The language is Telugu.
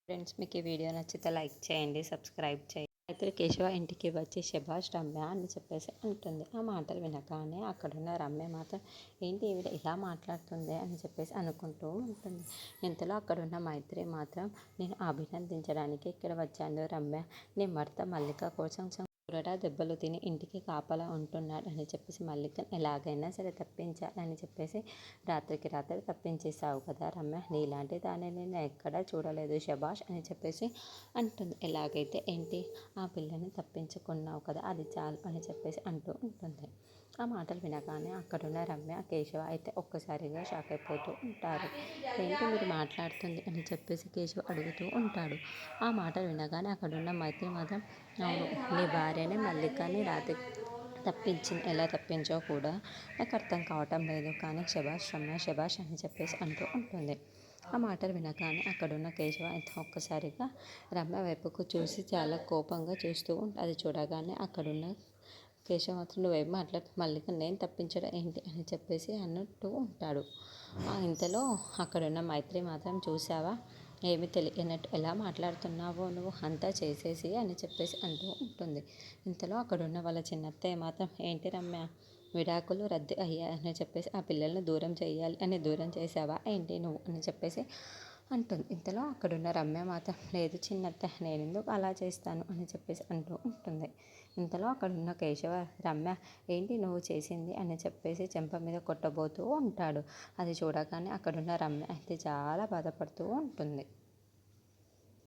ఫ్రెండ్స్, మీకు ఈ వీడియో నచ్చితే లైక్ చేయండి, సబ్స్క్రైబ్ చేయండి. అయితే కేశవ ఇంటికి వచ్చి శభాష్ రమ్య అని చెప్పేసి అంటుంది. ఆ మాటలు వినగానే అక్కడున్న రమ్య మాత్రం ఏంటి ఈవిడ ఇలా మాట్లాడుతుంది అని చెప్పేసి అనుకుంటూ ఉంటుంది. ఇంతలో అక్కడున్న మైత్రి మాత్రం నేను అభినందించడానికి ఇక్కడ వచ్చాను రమ్య, నీ భర్త మల్లిక కోసం కొరడా దెబ్బలు తిని ఇంటికి కాపలా ఉంటున్నాడు అని చెప్పేసి మల్లికను ఎలాగైనా సరే తప్పించాలని చెప్పేసి రాత్రికి రాత్రి తప్పించేసావు కదా రమ్య, నీలాంటి దాన్ని నేను ఎక్కడా చూడలేదు శభాష్ అని చెప్పేసి అంటుంది. ఎలాగైతే ఏంటి, ఆ పిల్లని తప్పించుకున్నావు కదా, అది చాలు అని చెప్పేసి అంటూ ఉంటుంది. ఆ మాటలు వినగానే అక్కడున్న రమ్య కేశవ అయితే ఒక్కసారిగా షాక్ అయిపోతూ ఉంటారు. ఏంటి మీరు మాట్లాడుతుంది అని చెప్పేసి కేశవ అడుగుతూ ఉంటాడు. ఆ మాటలు వినగానే అక్కడున్న మైత్రి మాత్రం అవును, నీ భార్యనే మల్లికని రాత్రి తప్పించింది, ఎలా తప్పించో కూడా నాకు అర్థం కావటం లేదు, కానీ శభాష్ రమ్య శభాష్ అని చెప్పేసి అంటూ ఉంటుంది. ఆ మాటలు వినగానే అక్కడున్న కేశవ అయితే ఒక్కసారిగా రమ్య వైపుకు చూసి చాలా కోపంగా చూస్తూ అది చూడగానే అక్కడున్న కేశవ మాత్రం నువ్వేం మాట్లాడు, మల్లిక నేను తప్పించడం ఏంటి అని చెప్పేసి అన్నట్టు ఉంటాడు. ఇంతలో అక్కడున్న మైత్రి మాత్రం చూసావా, ఏమి తెలియనట్టు ఎలా మాట్లాడుతున్నావో నువ్వు, అంతా చేసేసి అని చెప్పేసి అంటూ ఉంటుంది. ఇంతలో అక్కడున్న వాళ్ళ చిన్నత్తయ్య మాత్రం ఏంటి రమ్య, విడాకులు రద్దు అయ్యాయని చెప్పేసి ఆ పిల్లల్ని దూరం చేయాలి అని దూరం చేసావా ఏంటి నువ్వు అని చెప్పేసి అంటుంది. ఇంతలో అక్కడున్న రమ్య మాత్రం లేదు చిన్నత్త, నేను ఎందుకు అలా చేస్తాను అని చెప్పేసి అంటూ ఉంటుంది. ఇంతలో అక్కడున్న కేశవ రమ్య ఏంటి నువ్వు చేసింది అని చెప్పేసి చెంప మీద కొట్టబోతూ ఉంటాడు. అది చూడగానే అక్కడున్న రమ్య అయితే చాలా బాధపడుతూ ఉంటుంది.